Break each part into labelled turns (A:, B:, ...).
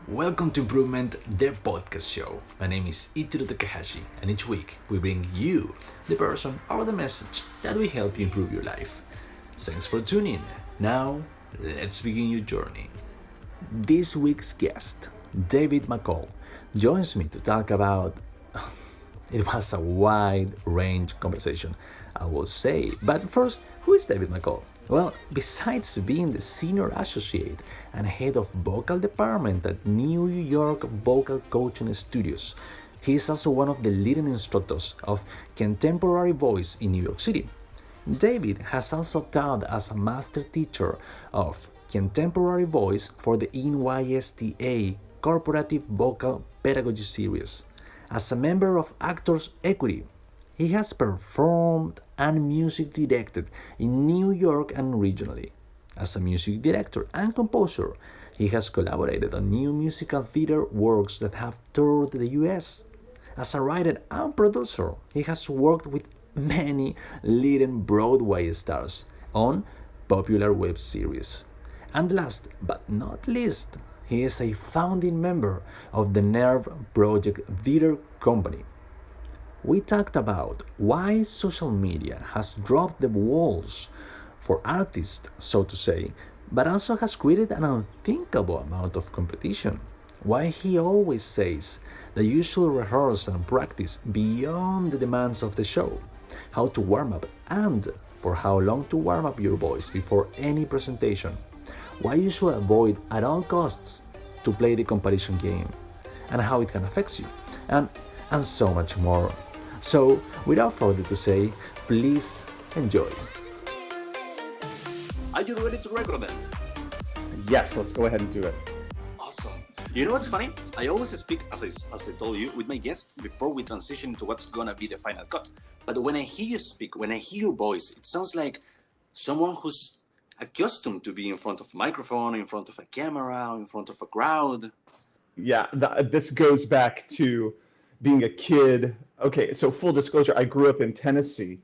A: Welcome to Improvement The Podcast Show. My name is Ichiro Takahashi, and each week we bring you the person or the message that will help you improve your life. Thanks for tuning in. Now, let's begin your journey. This week's guest, David McCall, joins me to talk about... It was a wide range conversation, I will say. But first, who is David McCall? Well, besides being the senior associate and head of vocal department at New York Vocal Coaching Studios, he is also one of the leading instructors of contemporary voice in New York City. David has also taught as a master teacher of contemporary voice for the NYSTA Comparative Vocal Pedagogy series. As a member of Actors Equity, he has performed and music directed in New York and regionally. As a music director and composer, he has collaborated on new musical theater works that have toured the US. As a writer and producer, he has worked with many leading Broadway stars on popular web series. And last but not least, he is a founding member of the Nerve Project Theater Company. We talked about why social media has dropped the walls for artists, so to say, but also has created an unthinkable amount of competition. Why he always says that you should rehearse and practice beyond the demands of the show, how to warm up and for how long to warm up your voice before any presentation, why you should avoid at all costs to play the comparison game, and how it can affect you, and so much more. So, without further to say, please enjoy. Are you ready to record then?
B: Yes, let's go ahead and do it.
A: Awesome. You know what's funny? I always speak, as I told you, with my guests before we transition to what's gonna be the final cut. But when I hear you speak, when I hear your voice, it sounds like someone who's accustomed to be in front of a microphone, in front of a camera, in front of a crowd.
B: Yeah, this goes back to being a kid. Okay, so full disclosure, I grew up in Tennessee,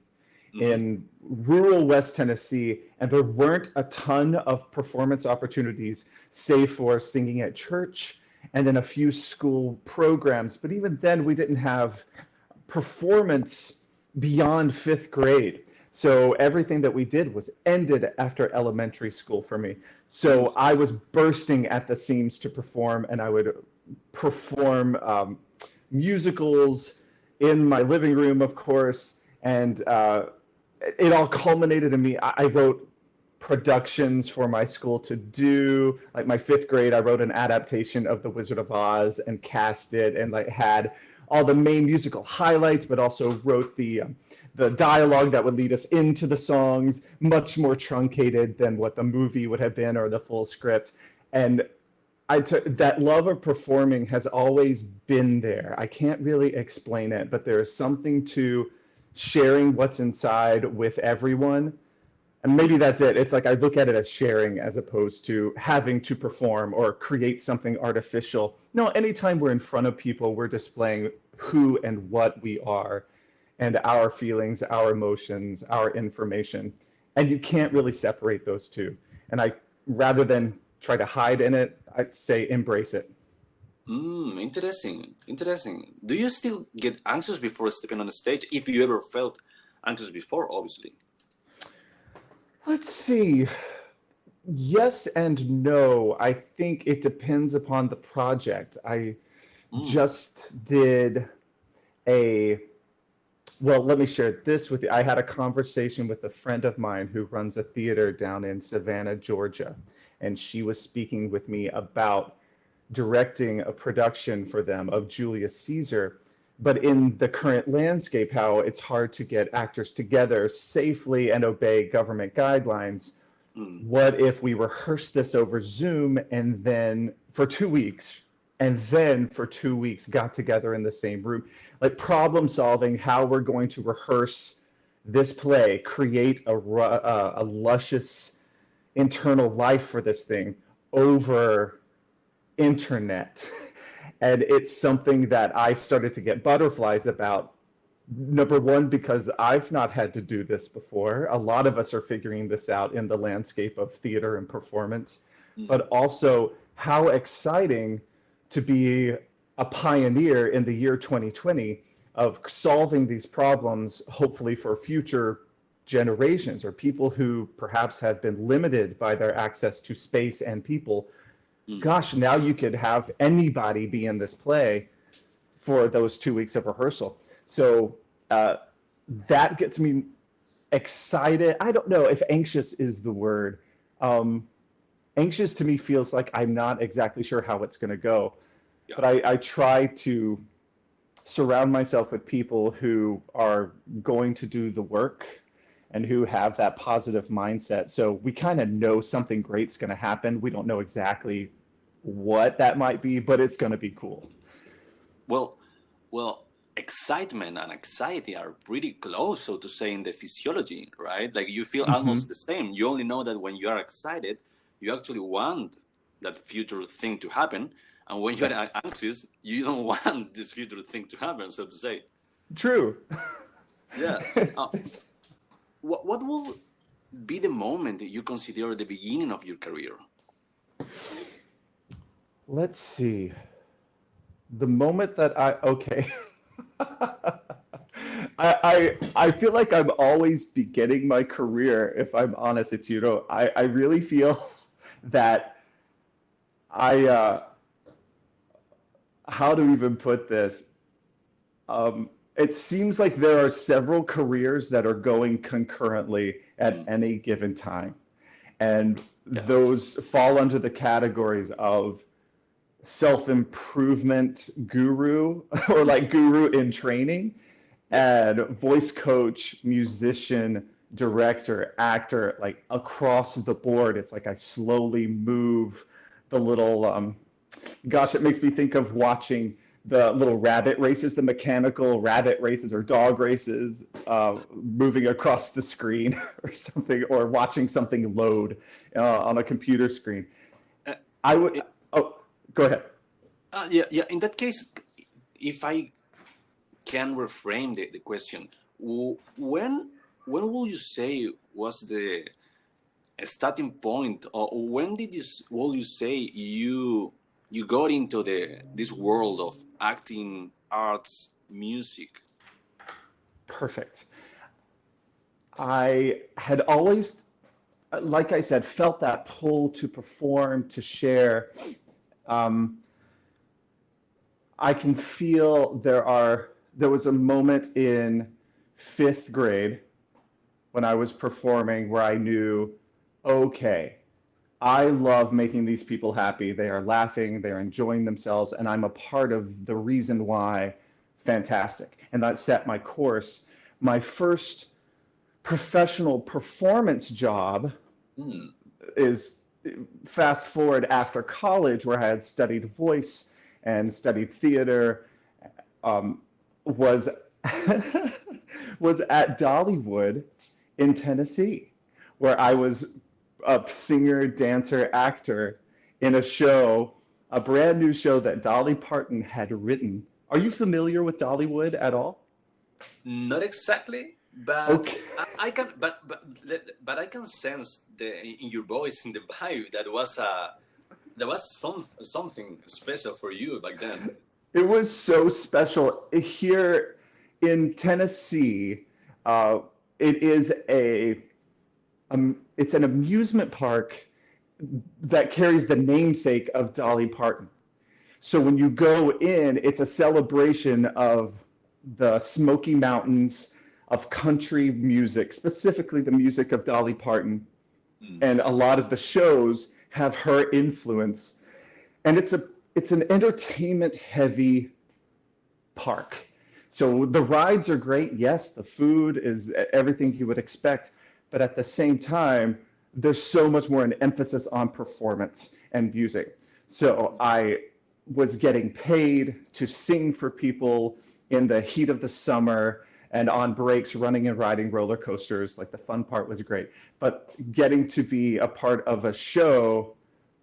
B: in rural West Tennessee, and there weren't a ton of performance opportunities, save for singing at church and then a few school programs. But even then, we didn't have performance beyond fifth grade. So everything that we did was ended after elementary school for me. So I was bursting at the seams to perform, and I would perform musicals in my living room, of course, and it all culminated in me. I wrote productions for my school to do. Like my fifth grade, I wrote an adaptation of The Wizard of Oz and cast it, and like had all the main musical highlights, but also wrote the dialogue that would lead us into the songs, much more truncated than what the movie would have been or the full script. And that love of performing has always been there. I can't really explain it, but there is something to sharing what's inside with everyone. And maybe that's it. It's like I look at it as sharing as opposed to having to perform or create something artificial. No, anytime we're in front of people, we're displaying who and what we are and our feelings, our emotions, our information. And you can't really separate those two. And rather than try to hide in it, I'd say embrace it.
A: Interesting. Do you still get anxious before stepping on the stage? If you ever felt anxious before, obviously.
B: Let's see. Yes and no. I think it depends upon the project. I just did well, let me share this with you. I had a conversation with a friend of mine who runs a theater down in Savannah, Georgia, and she was speaking with me about directing a production for them of Julius Caesar. But in the current landscape, how it's hard to get actors together safely and obey government guidelines. What if we rehearse this over Zoom and then for 2 weeks, and then for 2 weeks got together in the same room? Like problem solving, how we're going to rehearse this play, create a luscious internal life for this thing over internet. And it's something that I started to get butterflies about. Number one, because I've not had to do this before. A lot of us are figuring this out in the landscape of theater and performance, but also how exciting to be a pioneer in the year 2020 of solving these problems, hopefully for future generations or people who perhaps have been limited by their access to space and people. Gosh, now you could have anybody be in this play for those 2 weeks of rehearsal. So that gets me excited. I don't know if anxious is the word. Anxious to me feels like I'm not exactly sure how it's going to go. Yeah. But I try to surround myself with people who are going to do the work and who have that positive mindset. So we kind of know something great's going to happen. We don't know exactly what that might be, but it's going to be cool.
C: Well, excitement and anxiety are pretty close, so to say, in the physiology, right? Like you feel almost the same. You only know that when you are excited, you actually want that future thing to happen. And when you're anxious, you don't want this future thing to happen, so to say.
B: True.
C: Yeah. What will be the moment that you consider the beginning of your career?
B: Let's see. The moment that I feel like I'm always beginning my career, if I'm honest, Ichiro. I really feel that how to even put this? It seems like there are several careers that are going concurrently at any given time. And those fall under the categories of self-improvement guru or like guru in training and voice coach, musician, director, actor, like across the board. It's like I slowly move the little, gosh, it makes me think of watching the little rabbit races, the mechanical rabbit races or dog races, moving across the screen or something, or watching something load on a computer screen. I would, go ahead.
C: Yeah. In that case, if I can reframe the question, when will you say was the starting point, or when will you say you got into this world of acting, arts, music?
B: Perfect. I had always, like I said, felt that pull to perform, to share. I can feel there was a moment in 5th grade when I was performing where I knew, okay, I love making these people happy. They are laughing, they're enjoying themselves, and I'm a part of the reason why. Fantastic. And that set my course. My first professional performance job is fast forward after college, where I had studied voice and studied theater, was at Dollywood in Tennessee, where I was a singer, dancer, actor in a show, a brand new show that Dolly Parton had written. Are you familiar with Dollywood at all?
C: Not exactly, but okay. I can, but I can sense in your voice, in the vibe, that was something special for you back then.
B: It was so special. Here in Tennessee, it is it's an amusement park that carries the namesake of Dolly Parton. So when you go in, it's a celebration of the Smoky Mountains, of country music, specifically the music of Dolly Parton. And a lot of the shows have her influence. And it's an entertainment heavy park. So the rides are great. Yes, the food is everything you would expect. But at the same time, there's so much more an emphasis on performance and music. So I was getting paid to sing for people in the heat of the summer and on breaks, running and riding roller coasters. Like, the fun part was great. But getting to be a part of a show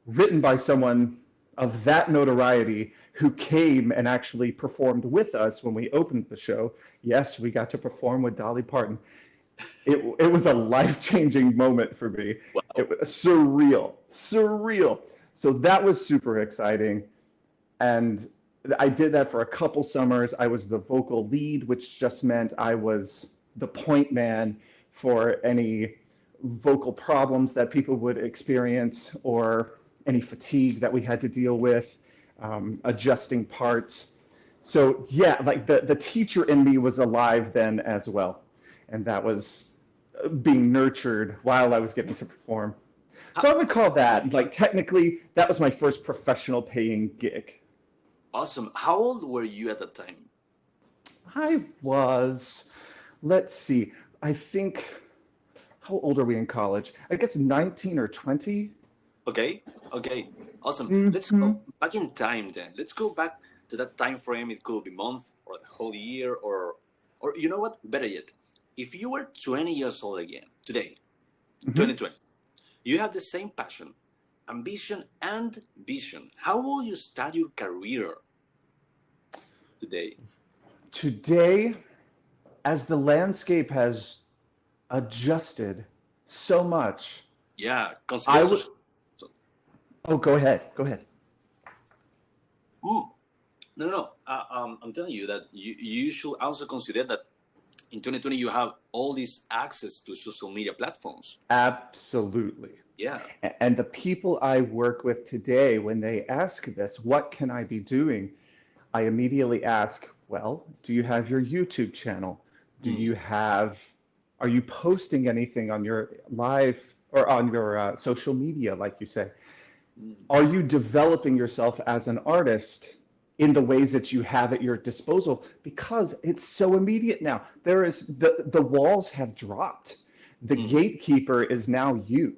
B: written by someone of that notoriety who came and actually performed with us when we opened the show. Yes, we got to perform with Dolly Parton. It was a life-changing moment for me. Wow. It was surreal. So that was super exciting. And I did that for a couple summers. I was the vocal lead, which just meant I was the point man for any vocal problems that people would experience or any fatigue that we had to deal with, adjusting parts. So yeah, like the teacher in me was alive then as well. And that was being nurtured while I was getting to perform. So I would call that, like, technically, that was my first professional paying gig.
C: Awesome. How old were you at that time?
B: I was, let's see, I think, how old are we in college? I guess 19 or 20.
C: Okay. Awesome. Let's go back in time then. Let's go back to that time frame. It could be month or the whole year, or you know what? Better yet, if you were 20 years old again today, 2020, you have the same passion, ambition, and vision. How will you start your career today?
B: Today, as the landscape has adjusted so much.
C: Yeah,
B: Oh, go ahead.
C: No. I'm telling you that you should also consider that in 2020 you have all this access to social media platforms.
B: Absolutely.
C: Yeah.
B: And the people I work with today, when they ask this, what can I be doing? I immediately ask, well, do you have your YouTube channel? Are you posting anything on your live or on your social media, like you say? Are you developing yourself as an artist in the ways that you have at your disposal? Because it's so immediate now. There is the walls have dropped. The gatekeeper is now you.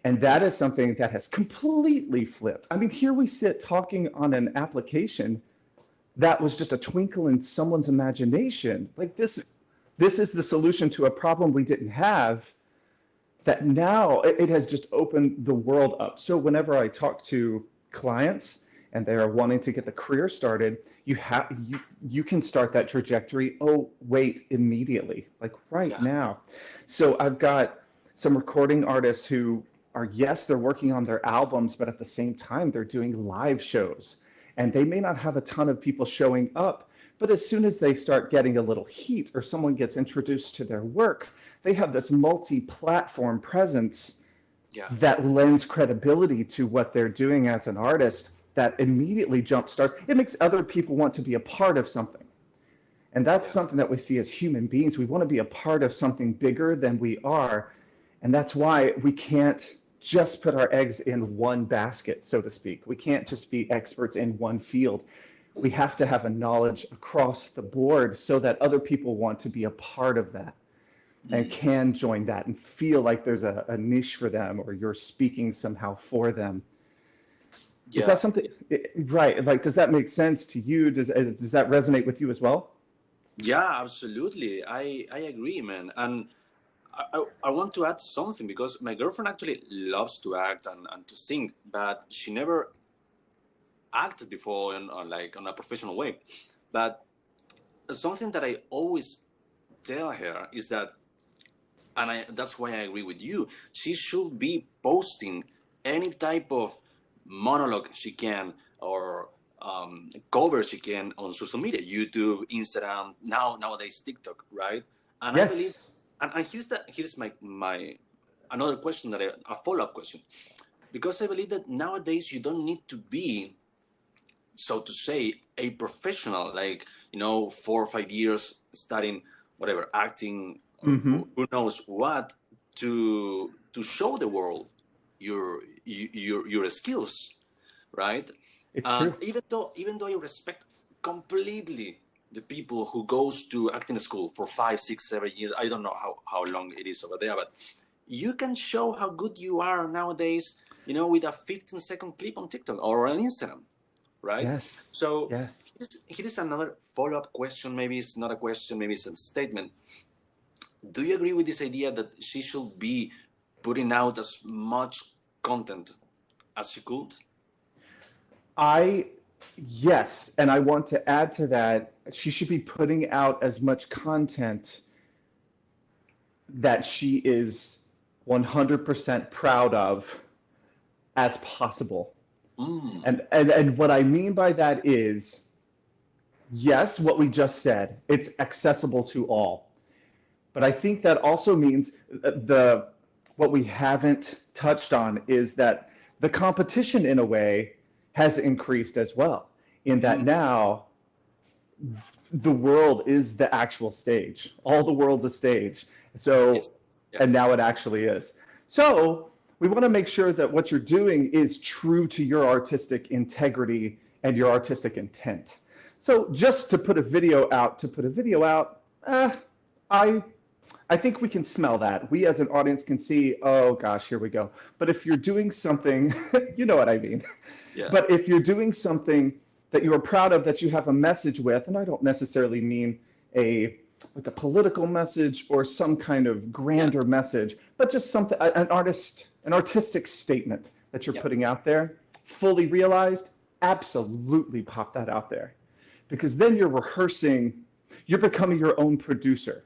B: And that is something that has completely flipped. I mean, here we sit talking on an application that was just a twinkle in someone's imagination. Like this is the solution to a problem we didn't have, that now it has just opened the world up. So whenever I talk to clients and they are wanting to get the career started, you can start that trajectory, immediately, like now. So I've got some recording artists who are, yes, they're working on their albums, but at the same time, they're doing live shows. And they may not have a ton of people showing up, but as soon as they start getting a little heat or someone gets introduced to their work, they have this multi-platform presence that lends credibility to what they're doing as an artist, that immediately jumpstarts. It makes other people want to be a part of something. And that's something that we see as human beings. We want to be a part of something bigger than we are. And that's why we can't just put our eggs in one basket, so to speak. We can't just be experts in one field. We have to have a knowledge across the board so that other people want to be a part of that and can join that and feel like there's a niche for them, or you're speaking somehow for them. Yeah. Is that something, right? Like, does that make sense to you? Does that resonate with you as well?
C: Yeah, absolutely. I agree, man. And I want to add something, because my girlfriend actually loves to act and to sing, but she never acted before on a professional way. But something that I always tell her is that, and that's why I agree with you, she should be posting any type of monologue she can, or cover she can, on social media, YouTube, Instagram, nowadays TikTok, right? And
B: yes.
C: I believe, and here's my another question, a follow-up question, because I believe that nowadays you don't need to be, so to say, a professional, like 4 or 5 years studying whatever, acting, who knows what, to show the world your skills, right?
B: It's true.
C: Even though I respect completely the people who goes to acting school for 5, 6, 7 years, I don't know how long it is over there, but you can show how good you are nowadays, with a 15-second clip on TikTok or on Instagram, right?
B: Yes.
C: So
B: yes.
C: Here is another follow-up question. Maybe it's not a question, maybe it's a statement. Do you agree with this idea that she should be putting out as much content as she could?
B: Yes, and I want to add to that, she should be putting out as much content that she is 100% proud of as possible.
C: Mm.
B: And what I mean by that is, yes, what we just said, it's accessible to all. But I think that also means what we haven't touched on is that the competition in a way has increased as well, in that now the world is the actual stage. All the world's a stage. So,
C: Yes. Yeah.
B: and now it actually is. So we want to make sure that what you're doing is true to your artistic integrity and your artistic intent. So just to put a video out, I think we can smell that. We as an audience can see, oh gosh, here we go. But if you're doing something, you know what I mean.
C: Yeah.
B: But if you're doing something that you are proud of, that you have a message with, and I don't necessarily mean a political message or some kind of grander message, but just something, an artistic statement that you're putting out there, fully realized, absolutely pop that out there. Because then you're rehearsing, you're becoming your own producer.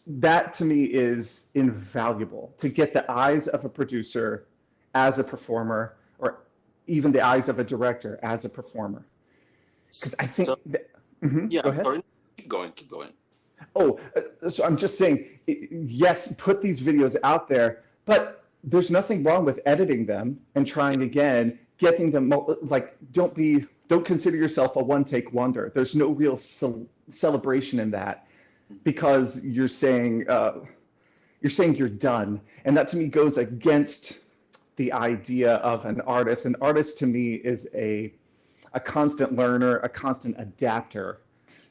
B: That to me is invaluable, to get the eyes of a producer as a performer, or even the eyes of a director as a performer. Because I think,
C: yeah,
B: go ahead.
C: Sorry. Keep going.
B: Oh, so I'm just saying, yes, put these videos out there, but there's nothing wrong with editing them and trying again, getting them, like, don't consider yourself a one-take wonder. There's no real celebration in that, because you're saying you're done. And that to me goes against the idea of an artist. An artist to me is a constant learner, a constant adapter.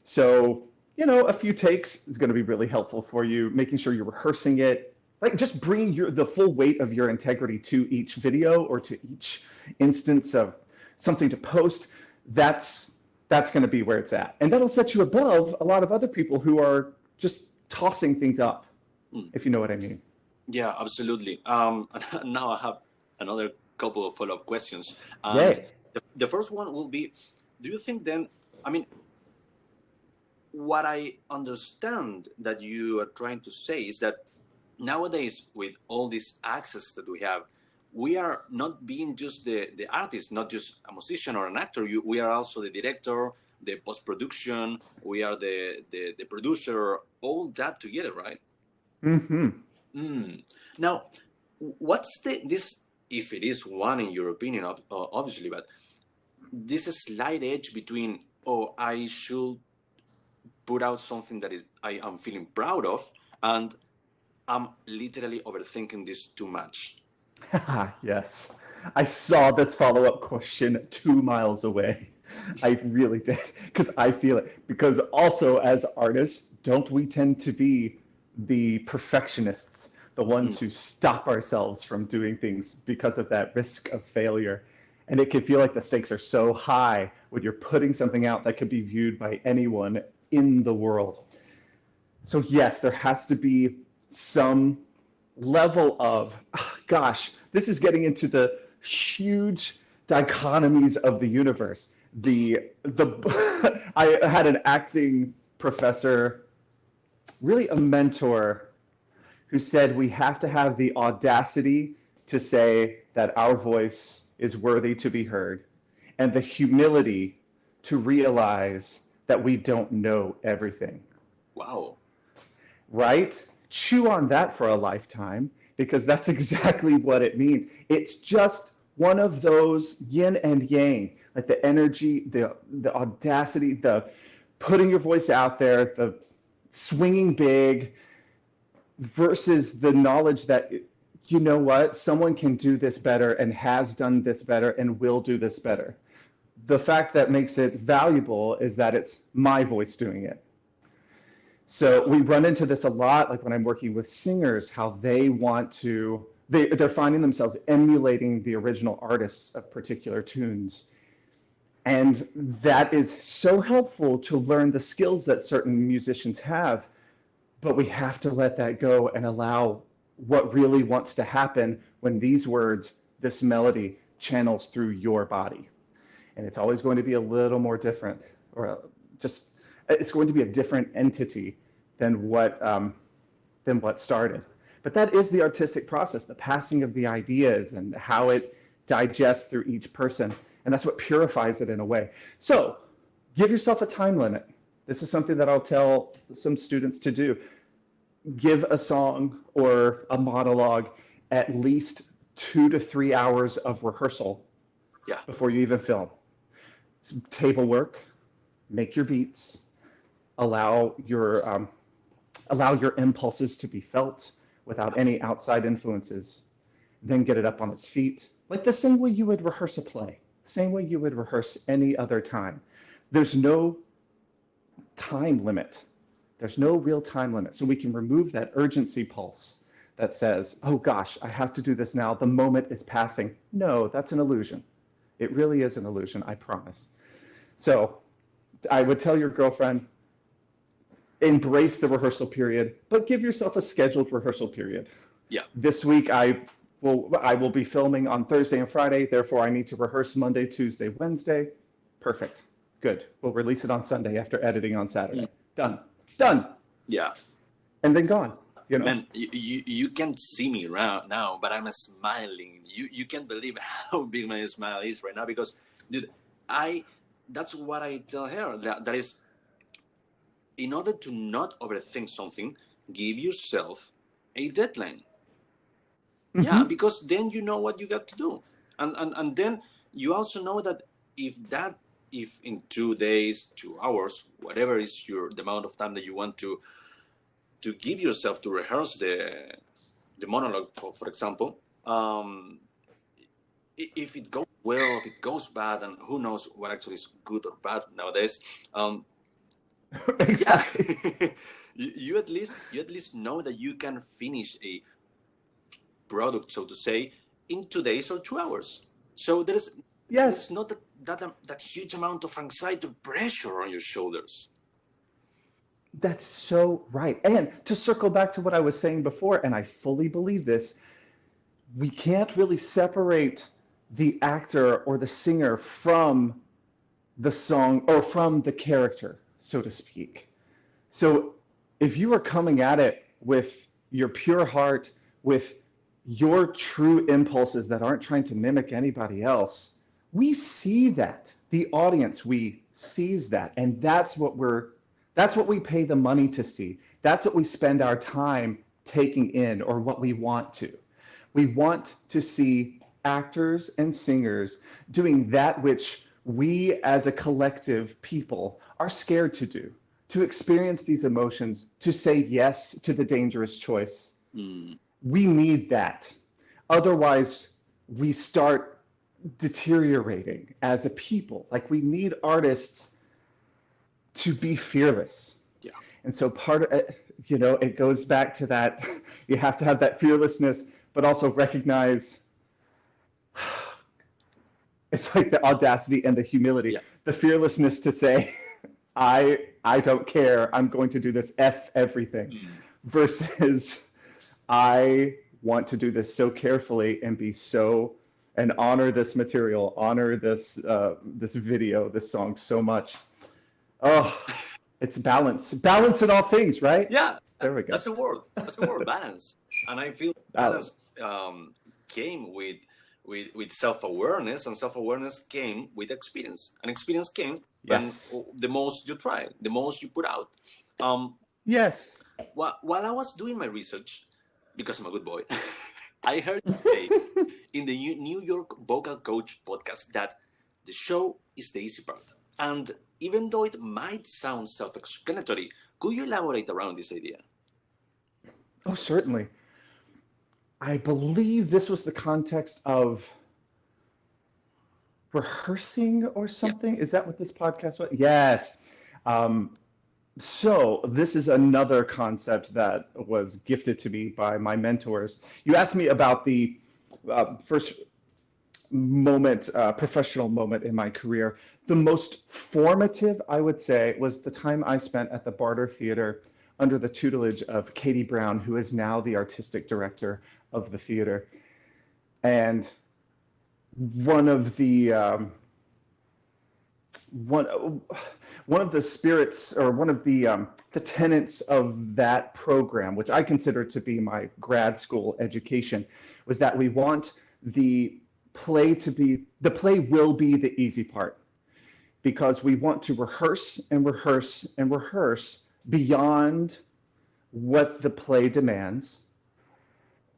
B: So, a few takes is going to be really helpful for you, making sure you're rehearsing it, like just bringing the full weight of your integrity to each video or to each instance of something to post. That's going to be where it's at. And that'll set you above a lot of other people who are just tossing things up, if you know what I mean.
C: Yeah, absolutely. Now I have another couple of follow-up questions. And the first one will be, do you think then, what I understand that you are trying to say is that nowadays, with all this access that we have, we are not being just the artist, not just a musician or an actor. We are also the director, the post-production, we are the producer, all that together, right? Now, what's this, if it is one in your opinion, obviously, but this slight edge between, I should put out something that I am feeling proud of, and I'm literally overthinking this too much.
B: Yes, I saw this follow-up question 2 miles away. I really did, because I feel it. Because also as artists, don't we tend to be the perfectionists, the ones who stop ourselves from doing things because of that risk of failure? And it can feel like the stakes are so high when you're putting something out that could be viewed by anyone in the world. So yes, there has to be some level of, gosh, this is getting into the huge dichotomies of the universe. I had an acting professor, really a mentor, who said we have to have the audacity to say that our voice is worthy to be heard, and the humility to realize that we don't know everything.
C: Wow.
B: Right? Chew on that for a lifetime, because that's exactly what it means. It's just one of those yin and yang, like the energy, the audacity, the putting your voice out there, the swinging big, versus the knowledge that, you know what, someone can do this better and has done this better and will do this better. The fact that makes it valuable is that it's my voice doing it. So we run into this a lot, like when I'm working with singers, how they want to, they're finding themselves emulating the original artists of particular tunes. And that is so helpful to learn the skills that certain musicians have, but we have to let that go and allow what really wants to happen when these words, this melody, channels through your body. And it's always going to be a little more different, or just, it's going to be a different entity than what started. But that is the artistic process, the passing of the ideas and how it digest through each person. And that's what purifies it in a way. So give yourself a time limit. This is something that I'll tell some students to do. Give a song or a monologue at least 2 to 3 hours of rehearsal before you even film. Some table work, make your beats, allow your impulses to be felt without any outside influences, then get it up on its feet, like the same way you would rehearse a play, same way you would rehearse any other time. There's no time limit. There's no real time limit. So we can remove that urgency pulse that says, oh gosh, I have to do this now. The moment is passing. No, that's an illusion. It really is an illusion, I promise. So I would tell your girlfriend, embrace the rehearsal period, but give yourself a scheduled rehearsal period.
C: Yeah.
B: This week I will be filming on Thursday and Friday, therefore I need to rehearse Monday, Tuesday, Wednesday. Perfect. Good. We'll release it on Sunday after editing on Saturday. Done.
C: Yeah.
B: And then gone. You know?
C: Man, you can't see me now, but I'm smiling. You can't believe how big my smile is right now because, dude, that's what I tell her. That is, in order to not overthink something, give yourself a deadline. Mm-hmm. Yeah, because then you know what you got to do. And then you also know that if in 2 days, 2 hours, whatever is the amount of time that you want to give yourself to rehearse the monologue, for example, if it goes well, if it goes bad, and who knows what actually is good or bad nowadays.
B: Exactly.
C: Yeah. you at least know that you can finish a product, so to say, in 2 days or 2 hours. So there's not that huge amount of anxiety or pressure on your shoulders.
B: That's so right. And to circle back to what I was saying before, and I fully believe this, we can't really separate the actor or the singer from the song or from the character, so to speak. So if you are coming at it with your pure heart, with your true impulses that aren't trying to mimic anybody else, we see that. The audience, we sees that. And that's what we pay the money to see. That's what we spend our time taking in, or what we want to. We want to see actors and singers doing that which we as a collective people are scared to do, to experience these emotions, to say yes to the dangerous choice. We need that. Otherwise, we start deteriorating as a people. Like, we need artists to be fearless. Yeah. And so part of it, it goes back to that. You have to have that fearlessness, but also recognize it's like the audacity and the humility, the fearlessness to say, I don't care. I'm going to do this, F everything, versus I want to do this so carefully and honor this material, honor this video, this song so much. Oh, it's balance in all things, right?
C: Yeah,
B: there we go.
C: That's a word, balance. And I feel balance came with self-awareness, and self-awareness came with experience. And experience came when the most you try, the most you put out.
B: Yes.
C: While I was doing my research, because I'm a good boy, I heard today in the New York Vocal Coach podcast that the show is the easy part. And even though it might sound self-explanatory, could you elaborate around this idea?
B: Oh, certainly. I believe this was the context of rehearsing or something. Yeah. Is that what this podcast was? Yes. So this is another concept that was gifted to me by my mentors. You asked me about the first professional moment in my career. The most formative, I would say, was the time I spent at the Barter Theater under the tutelage of Katie Brown, who is now the artistic director of the theater. And one of the spirits, or one of the tenets of that program, which I consider to be my grad school education, was that we want the the play will be the easy part, because we want to rehearse and rehearse and rehearse beyond what the play demands.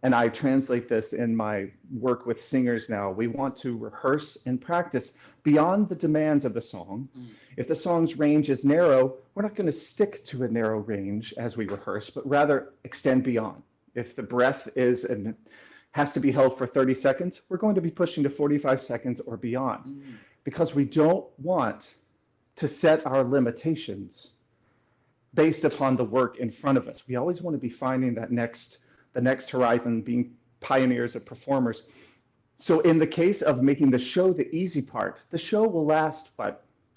B: And I translate this in my work with singers now. We want to rehearse and practice beyond the demands of the song. If the song's range is narrow, we're not going to stick to a narrow range as we rehearse, but rather extend beyond. If the breath has to be held for 30 seconds, we're going to be pushing to 45 seconds or beyond, because we don't want to set our limitations based upon the work in front of us. We always want to be finding the next horizon, being pioneers of performers. So in the case of making the show the easy part, the show will last,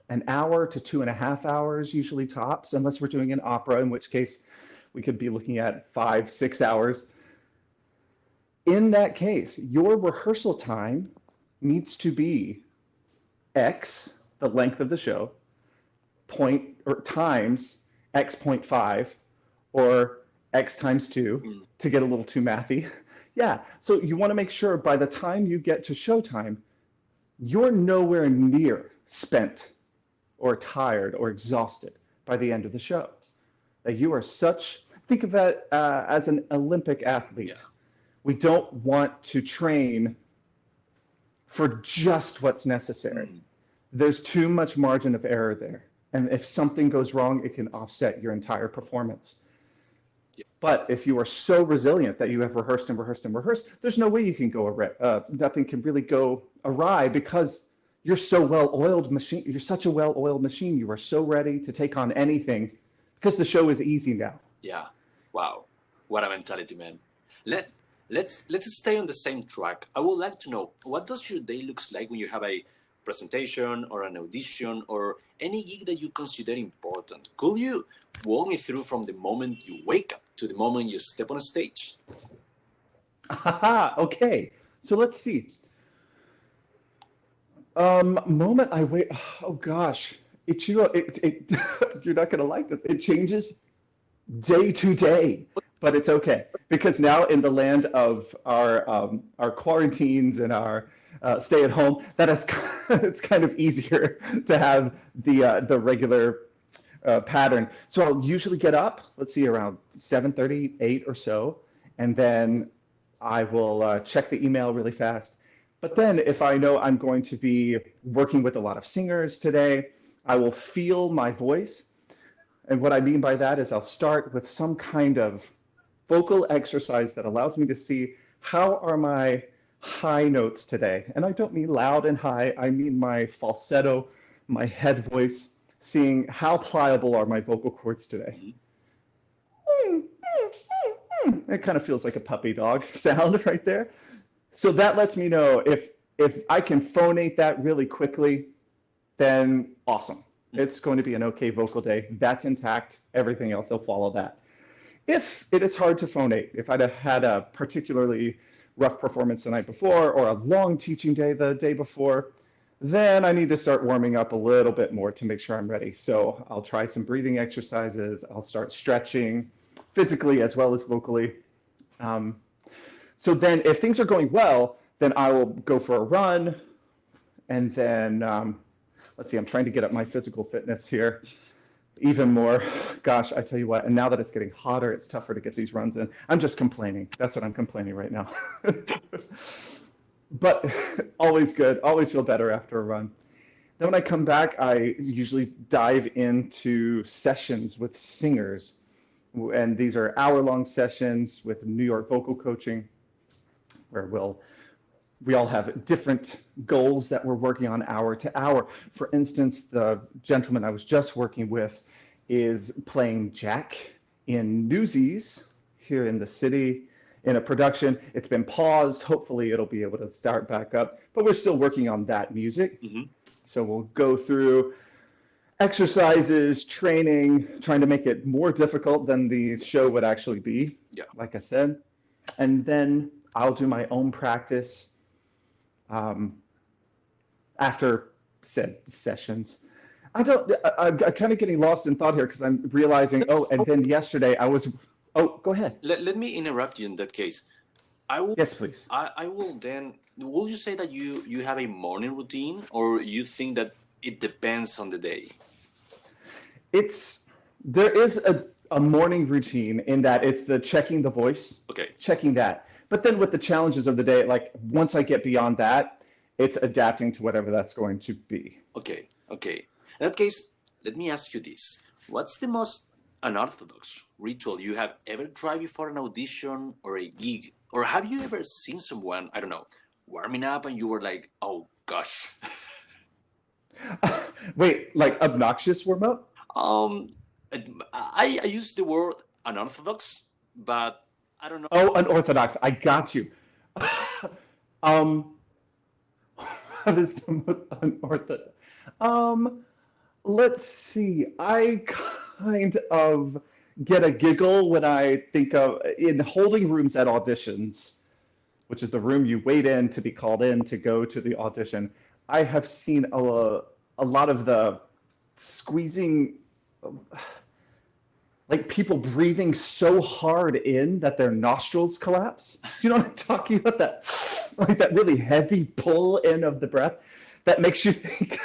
B: an hour to 2.5 hours, usually tops, unless we're doing an opera, in which case we could be looking at 5-6 hours. In that case, your rehearsal time needs to be X, the length of the show, times X 0.5, or X times 2, to get a little too mathy. Yeah, so you want to make sure by the time you get to showtime, you're nowhere near spent or tired or exhausted by the end of the show. That you are think of it as an Olympic athlete. Yeah. We don't want to train for just what's necessary. There's too much margin of error there. And if something goes wrong, it can offset your entire performance. But if you are so resilient that you have rehearsed and rehearsed and rehearsed, there's no way you can nothing can really go awry, because you're so well-oiled machine. You're such a well-oiled machine. You are so ready to take on anything because the show is easy now.
C: Yeah. Wow. What a mentality, man. Let's stay on the same track. I would like to know, what does your day looks like when you have a presentation or an audition or any gig that you consider important? Could you walk me through from the moment you wake up to the moment you step on a stage?
B: Okay, so let's see. Moment I wait. Oh gosh, Ichiro, you're not gonna like this. It changes day to day, but it's okay, because now in the land of our quarantines and our stay at home, it's kind of easier to have the regular pattern. So I'll usually get up, let's see, around 7:30, 8 or so, and then I will check the email really fast. But then if I know I'm going to be working with a lot of singers today, I will feel my voice. And what I mean by that is I'll start with some kind of vocal exercise that allows me to see how are my high notes today. And I don't mean loud and high, I mean my falsetto, my head voice, seeing how pliable are my vocal cords today. It kind of feels like a puppy dog sound right there. So that lets me know if I can phonate that really quickly, then awesome. It's going to be an okay vocal day. That's intact. Everything else will follow that. If it is hard to phonate, if I'd have had a particularly rough performance the night before or a long teaching day the day before, then I need to start warming up a little bit more to make sure I'm ready. So I'll try some breathing exercises. I'll start stretching physically as well as vocally. So then if things are going well, then I will go for a run. And then, let's see, I'm trying to get up my physical fitness here even more. Gosh, I tell you what, and now that it's getting hotter, it's tougher to get these runs in. I'm just complaining. That's what I'm complaining right now. But always good, always feel better after a run. Then when I come back, I usually dive into sessions with singers. And these are hour-long sessions with New York vocal coaching, where we all have different goals that we're working on hour to hour. For instance, the gentleman I was just working with is playing Jack in Newsies here in the city in a production. It's been paused. Hopefully it'll be able to start back up, but we're still working on that music. So we'll go through exercises, training, trying to make it more difficult than the show would actually be, like I said. And then I'll do my own practice after said sessions. I'm kind of getting lost in thought here because I'm realizing, and then yesterday I was, go ahead.
C: Let me interrupt you in that case. I will.
B: Yes, please.
C: I will then. Will you say that you have a morning routine, or you think that it depends on the day?
B: There is a morning routine in that it's the checking the voice,
C: Okay.
B: checking that. But then with the challenges of the day, like once I get beyond that, it's adapting to whatever that's going to be.
C: Okay. Okay. In that case, let me ask you this: what's the most unorthodox ritual you have ever tried before an audition or a gig? Or have you ever seen someone, I don't know, warming up and you were like, oh gosh?
B: Wait, like obnoxious warm up?
C: Um, I use the word unorthodox, but I don't know.
B: Oh, unorthodox. I got you. um, what is the most unorthodox? Let's see. I kind of get a giggle when I think of in holding rooms at auditions, which is the room you wait in to be called in to go to the audition. I have seen a lot of the squeezing, like people breathing so hard in that their nostrils collapse. Do you know what I'm talking about? That, like that really heavy pull in of the breath that makes you think,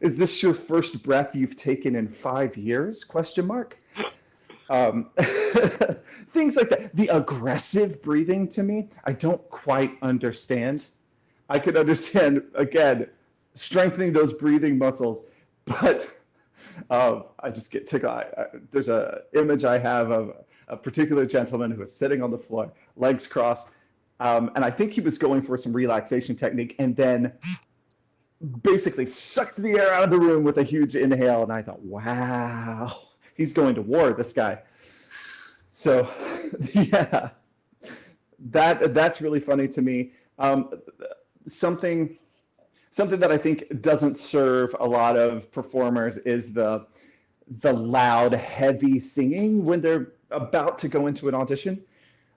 B: is this your first breath you've taken in 5 years? Question mark. Things like that. The aggressive breathing to me, I don't quite understand. I could understand, again, strengthening those breathing muscles, but I just get tickled. There's an image I have of a particular gentleman who was sitting on the floor, legs crossed, and I think he was going for some relaxation technique, and then basically sucked the air out of the room with a huge inhale, and I thought, wow, he's going to war, this guy. So, yeah, that's really funny to me. Something that I think doesn't serve a lot of performers is the loud, heavy singing when they're about to go into an audition.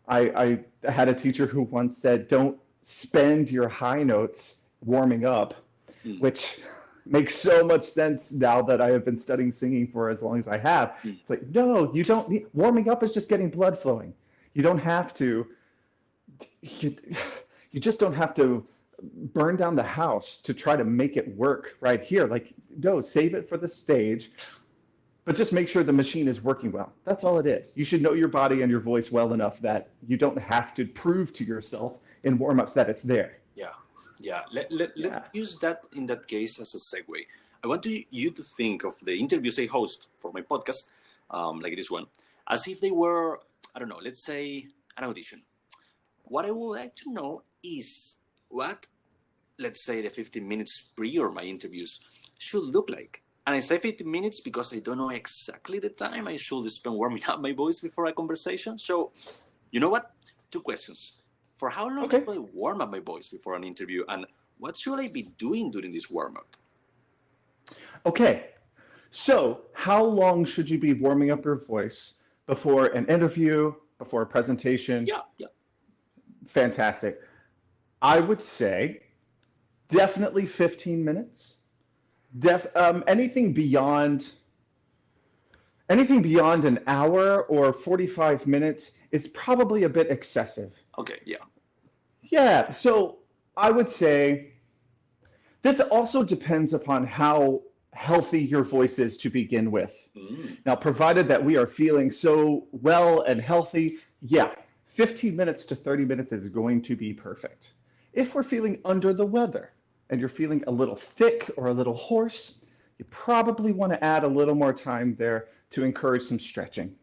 B: I had a teacher who once said, "Don't spend your high notes warming up," which makes so much sense now that I have been studying singing for as long as I have. It's like, no, you don't need, warming up is just getting blood flowing. You don't have to, you just don't have to burn down the house to try to make it work right here. Like, no, save it for the stage, but just make sure the machine is working well. That's all it is. You should know your body and your voice well enough that you don't have to prove to yourself in warm-ups that it's there.
C: Yeah. Let's use that in that case as a segue. I want you to think of the interviews I host for my podcast, like this one, as if they were, I don't know, let's say an audition. What I would like to know is what, let's say, the 15 minutes prior my interviews should look like. And I say 15 minutes because I don't know exactly the time I should spend warming up my voice before a conversation. So, you know what? 2 questions. For how long should I warm up my voice before an interview? And what should I be doing during this warm-up?
B: Okay. So how long should you be warming up your voice before an interview, before a presentation?
C: Yeah.
B: Fantastic. I would say definitely 15 minutes. Anything beyond an hour or 45 minutes is probably a bit excessive.
C: Okay, yeah.
B: Yeah, so I would say this also depends upon how healthy your voice is to begin with. Now, provided that we are feeling so well and healthy, 15 minutes to 30 minutes is going to be perfect. If we're feeling under the weather and you're feeling a little thick or a little hoarse, you probably want to add a little more time there to encourage some stretching.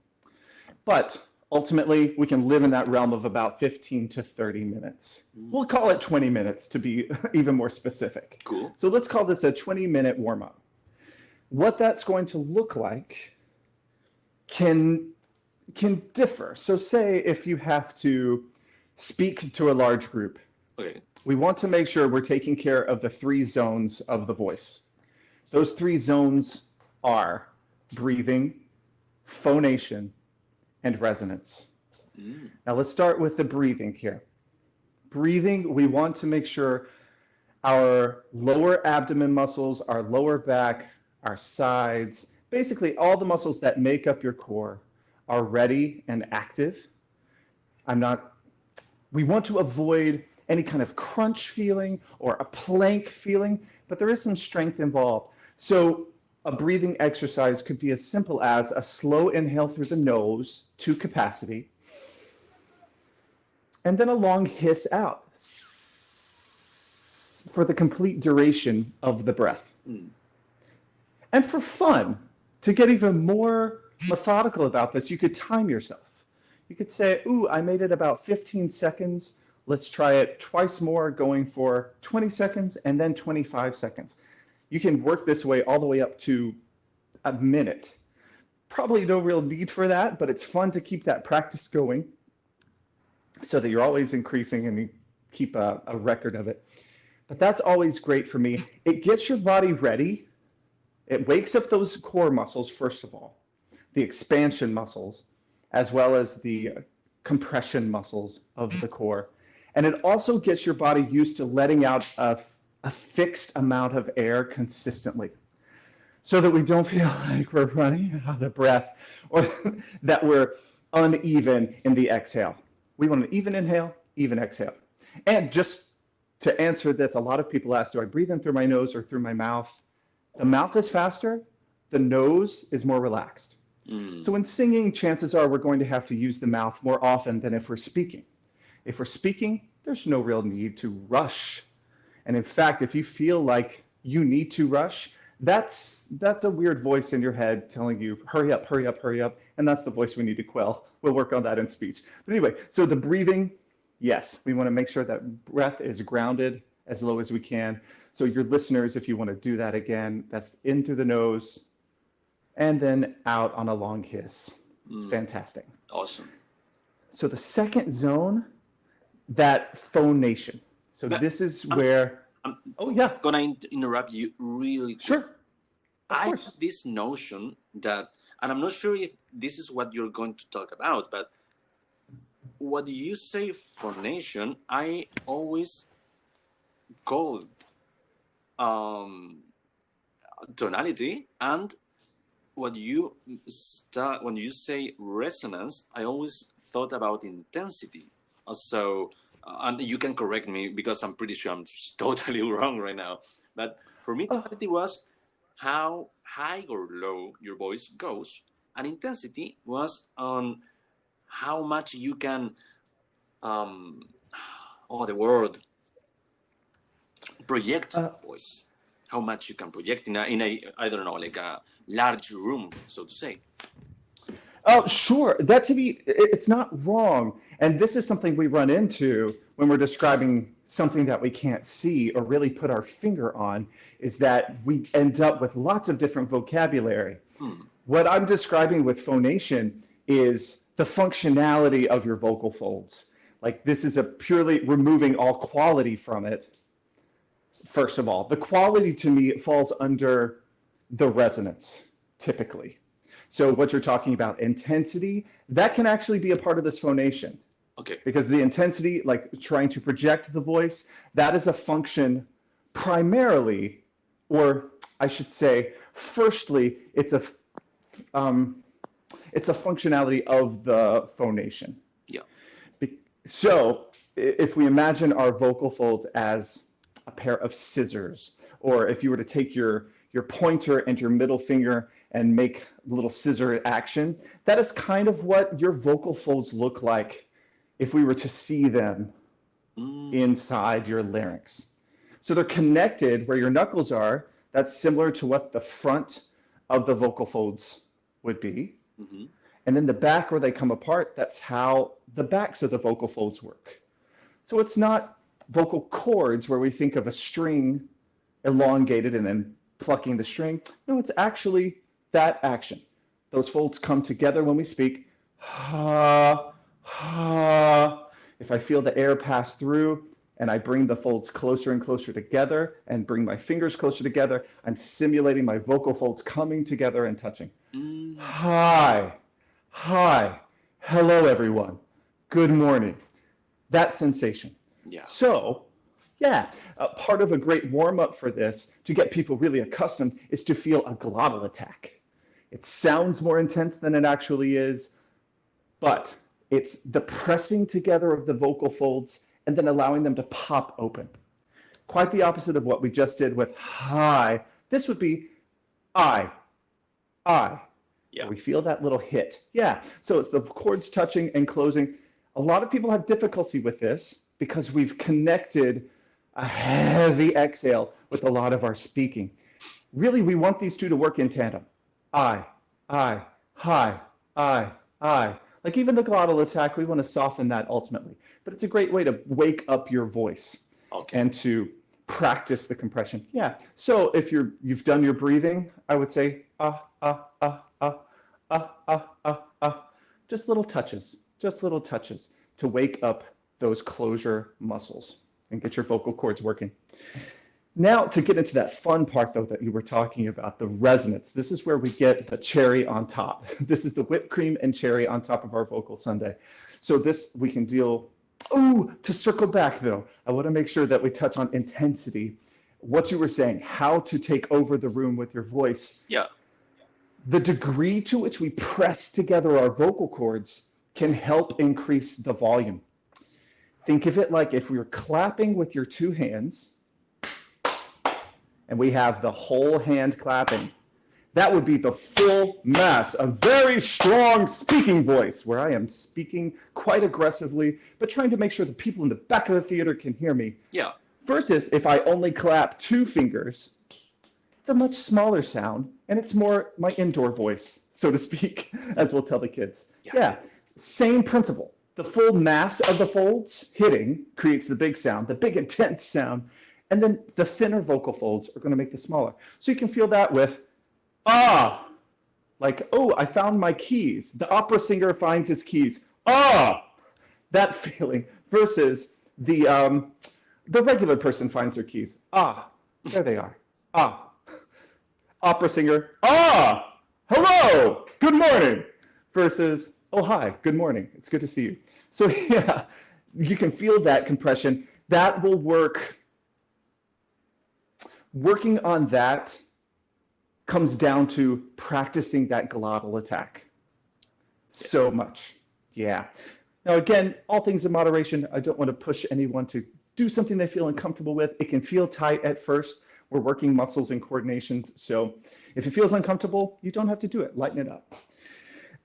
B: But ultimately, we can live in that realm of about 15 to 30 minutes. We'll call it 20 minutes to be even more specific.
C: Cool.
B: So let's call this a 20-minute warm-up. What that's going to look like can differ. So say if you have to speak to a large group, we want to make sure we're taking care of the 3 zones of the voice. Those 3 zones are breathing, phonation, and resonance. Now let's start with the breathing here. Breathing, we want to make sure our lower abdomen muscles, our lower back, our sides, basically all the muscles that make up your core are ready and active. I'm not We want to avoid any kind of crunch feeling or a plank feeling, but there is some strength involved. So a breathing exercise could be as simple as a slow inhale through the nose to capacity, and then a long hiss out for the complete duration of the breath. And for fun, to get even more methodical about this, you could time yourself. You could say, ooh, I made it about 15 seconds. Let's try it twice more, going for 20 seconds and then 25 seconds. You can work this way all the way up to a minute. Probably no real need for that, but it's fun to keep that practice going so that you're always increasing and you keep a record of it. But that's always great for me. It gets your body ready. It wakes up those core muscles, first of all, the expansion muscles, as well as the compression muscles of the core. And it also gets your body used to letting out a fixed amount of air consistently, so that we don't feel like we're running out of breath or that we're uneven in the exhale. We want an even inhale, even exhale. And just to answer this, a lot of people ask, do I breathe in through my nose or through my mouth? The mouth is faster, the nose is more relaxed. So in singing, chances are we're going to have to use the mouth more often than if we're speaking. If we're speaking, there's no real need to rush. And in fact, if you feel like you need to rush, that's a weird voice in your head telling you, hurry up, hurry up, hurry up. And that's the voice we need to quell. We'll work on that in speech. But anyway, so the breathing, yes, we want to make sure that breath is grounded as low as we can. So your listeners, if you want to do that again, that's in through the nose and then out on a long hiss. It's fantastic.
C: Awesome.
B: So the second zone, that phonation. So this is where, oh yeah.
C: I'm gonna interrupt you really quick.
B: Sure.
C: I have this notion that, and I'm not sure if this is what you're going to talk about, but what you say phonation, I always called tonality, and when you say resonance, I always thought about intensity. So, and you can correct me because I'm pretty sure I'm totally wrong right now. But for me, tonality was how high or low your voice goes, and intensity was on how much you can, project voice. How much you can project in a I don't know, like a large room, so to say.
B: Oh, sure. That to me, it's not wrong. And this is something we run into when we're describing something that we can't see or really put our finger on, is that we end up with lots of different vocabulary. What I'm describing with phonation is the functionality of your vocal folds. Like, this is a purely removing all quality from it. First of all, the quality to me falls under the resonance, typically. So what you're talking about, intensity, that can actually be a part of this phonation.
C: Okay.
B: Because the intensity, like trying to project the voice, that is a function primarily, or I should say, firstly, it's a functionality of the phonation.
C: Yeah.
B: So if we imagine our vocal folds as a pair of scissors, or if you were to take your pointer and your middle finger and make a little scissor action, that is kind of what your vocal folds look like if we were to see them inside your larynx. So they're connected where your knuckles are. That's similar to what the front of the vocal folds would be. And then the back where they come apart, that's how the backs of the vocal folds work. So it's not vocal cords where we think of a string elongated and then plucking the string. No, it's actually that action. Those folds come together when we speak. Ha, ha. If I feel the air pass through and I bring the folds closer and closer together and bring my fingers closer together, I'm simulating my vocal folds coming together and touching. Hi, hi, hello everyone, good morning. That sensation.
C: Yeah.
B: So, yeah, part of a great warm-up for this, to get people really accustomed, is to feel a glottal attack. It sounds more intense than it actually is, but It's the pressing together of the vocal folds and then allowing them to pop open. Quite the opposite of what we just did with hi. This would be I.
C: Yeah.
B: We feel that little hit. Yeah. So it's the chords touching and closing. A lot of people have difficulty with this because we've connected a heavy exhale with a lot of our speaking. Really, we want these two to work in tandem. I, hi, I. Like even the glottal attack, we want to soften that ultimately. But it's a great way to wake up your voice and to practice the compression. Yeah. So if you've done your breathing, I would say just little touches to wake up those closure muscles and get your vocal cords working. Now to get into that fun part though that you were talking about, the resonance. This is where we get the cherry on top. This is the whipped cream and cherry on top of our vocal sundae. So this we can deal. Oh, to circle back though, I want to make sure that we touch on intensity. What you were saying, how to take over the room with your voice.
C: Yeah.
B: The degree to which we press together our vocal cords can help increase the volume. Think of it like if we were clapping with your two hands and we have the whole hand clapping, that would be the full mass, a very strong speaking voice where I am speaking quite aggressively, but trying to make sure the people in the back of the theater can hear me.
C: Yeah.
B: Versus if I only clap two fingers, it's a much smaller sound and it's more my indoor voice, so to speak, as we'll tell the kids. Yeah. Same principle. The full mass of the folds hitting creates the big sound, the big intense sound, and then the thinner vocal folds are going to make the smaller. So you can feel that with like, oh, I found my keys. The opera singer finds his keys. That feeling versus the regular person finds their keys. There they are. Opera singer, hello, good morning, versus, oh, hi, good morning, it's good to see you. So yeah, you can feel that compression. That will work. Working on that comes down to practicing that glottal attack so much. Yeah. Now, again, all things in moderation. I don't want to push anyone to do something they feel uncomfortable with. It can feel tight at first. We're working muscles and coordinations. So if it feels uncomfortable, you don't have to do it. Lighten it up.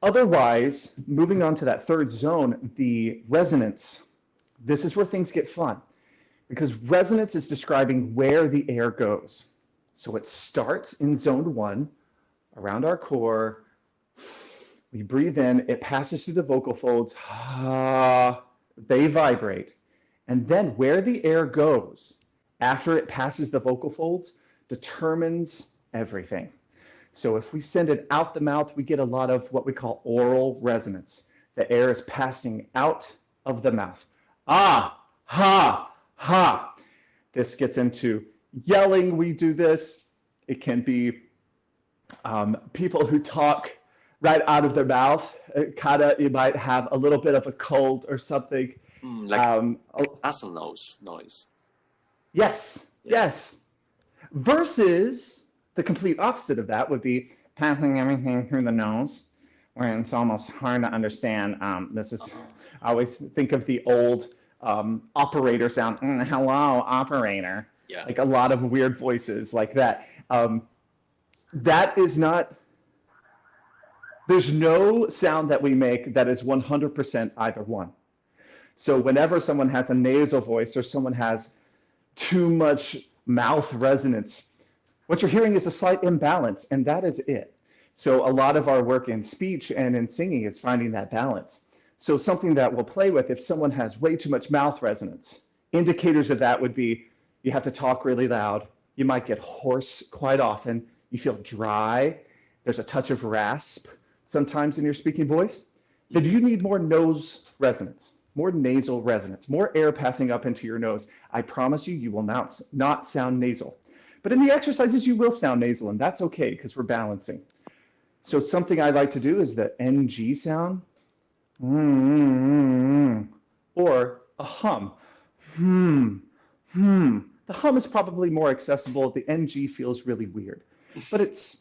B: Otherwise, moving on to that third zone, the resonance. This is where things get fun because resonance is describing where the air goes. So it starts in zone 1, around our core. We breathe in, it passes through the vocal folds. They vibrate. And then where the air goes after it passes the vocal folds determines everything. So if we send it out the mouth, we get a lot of what we call oral resonance. The air is passing out of the mouth. This gets into yelling. We do this. It can be people who talk right out of their mouth. You might have a little bit of a cold or something.
C: Like nasal noise.
B: Yes. Versus the complete opposite of that would be passing everything through the nose, where it's almost hard to understand. I always think of the old operator sound. Hello, operator. Yeah. Like a lot of weird voices like that. That is not. There's no sound that we make that is 100% either one. So whenever someone has a nasal voice or someone has too much mouth resonance, what you're hearing is a slight imbalance, and that is it. So a lot of our work in speech and in singing is finding that balance. So something that we'll play with, if someone has way too much mouth resonance, indicators of that would be you have to talk really loud. You might get hoarse quite often. You feel dry. There's a touch of rasp sometimes in your speaking voice. Then you need more nose resonance, more nasal resonance, more air passing up into your nose. I promise you, you will not sound nasal. But in the exercises, you will sound nasal, and that's okay because we're balancing. So something I like to do is the NG sound, or a hum. The hum is probably more accessible. The NG feels really weird, but it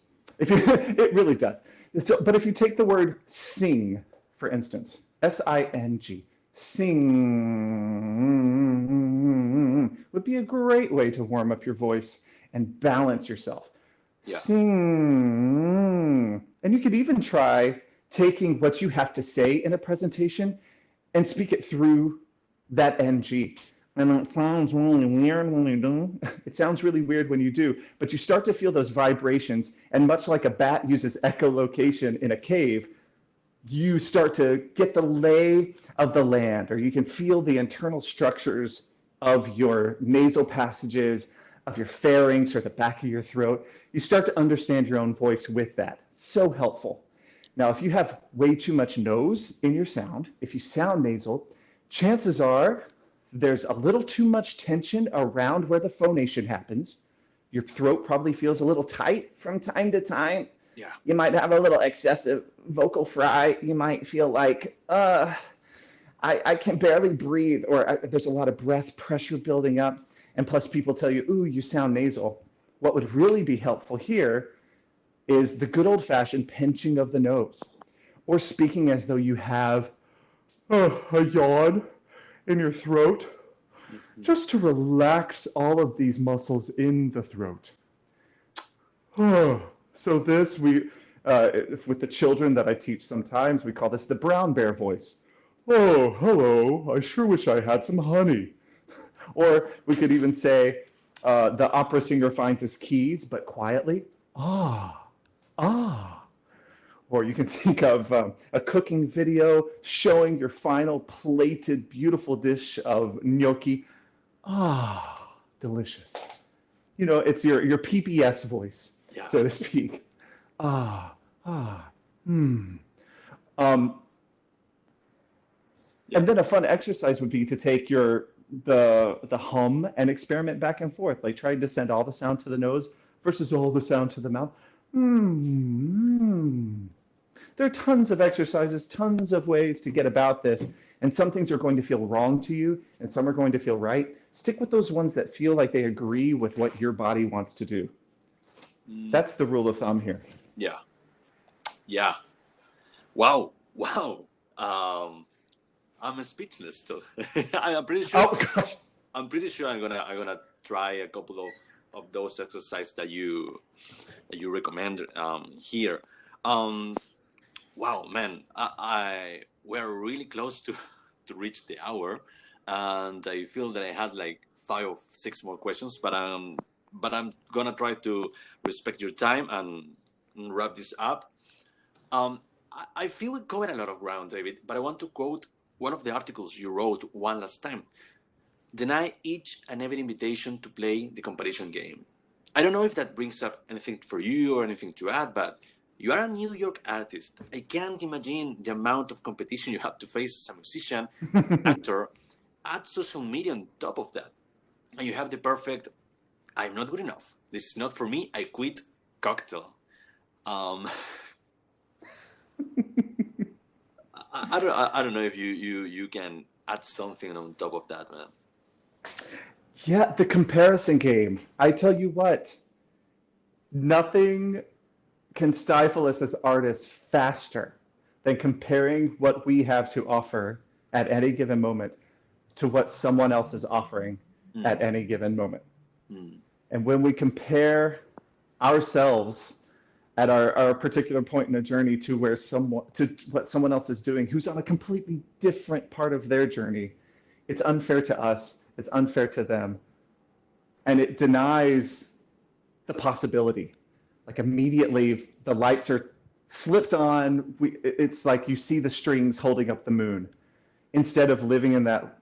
B: really does. But if you take the word sing, for instance, S-I-N-G. Sing would be a great way to warm up your voice and balance yourself.
C: Yeah.
B: Sing. And you could even try taking what you have to say in a presentation and speak it through that NG. And it sounds really weird when you do. It sounds really weird when you do, but you start to feel those vibrations. And much like a bat uses echolocation in a cave, you start to get the lay of the land, or you can feel the internal structures of your nasal passages, of your pharynx or the back of your throat. You start to understand your own voice with that. So helpful. Now, if you have way too much nose in your sound, if you sound nasal, chances are there's a little too much tension around where the phonation happens. Your throat probably feels a little tight from time to time.
C: Yeah.
B: You might have a little excessive vocal fry. You might feel like, I can barely breathe, or there's a lot of breath pressure building up. And plus people tell you, ooh, you sound nasal. What would really be helpful here is the good old fashioned pinching of the nose, or speaking as though you have a yawn in your throat, just to relax all of these muscles in the throat. So this, with the children that I teach sometimes, we call this the brown bear voice. Oh, hello, I sure wish I had some honey. Or we could even say, the opera singer finds his keys, but quietly. Ah. Or you can think of a cooking video showing your final plated, beautiful dish of gnocchi. Ah, delicious. You know, it's your PBS voice,
C: Yeah.
B: so to speak. And then a fun exercise would be to take the hum and experiment back and forth, like trying to send all the sound to the nose versus all the sound to the mouth. There are tons of exercises, tons of ways to get about this, and some things are going to feel wrong to you, and some are going to feel right. Stick with those ones that feel like they agree with what your body wants to do. That's the rule of thumb here.
C: Yeah. Yeah. Wow. I'm speechless still. I'm pretty sure.
B: Oh gosh.
C: I'm pretty sure I'm gonna try a couple of those exercises that you recommend here. Wow, man, we're really close to reach the hour, and I feel that I had like 5 or 6 more questions, but I'm gonna try to respect your time and wrap this up. I feel we covered a lot of ground, David, but I want to quote one of the articles you wrote one last time. Deny each and every invitation to play the competition game. I don't know if that brings up anything for you or anything to add, but you are a New York artist. I can't imagine the amount of competition you have to face as a musician, actor, add social media on top of that. And you have the perfect, I'm not good enough. This is not for me. I quit cocktail. I don't know if you can add something on top of that, man.
B: Yeah, the comparison game. I tell you what, nothing can stifle us as artists faster than comparing what we have to offer at any given moment to what someone else is offering at any given moment. And when we compare ourselves at our particular point in a journey to what someone else is doing, who's on a completely different part of their journey, it's unfair to us, it's unfair to them, and it denies the possibility. Like immediately the lights are flipped on, it's like you see the strings holding up the moon, instead of living in that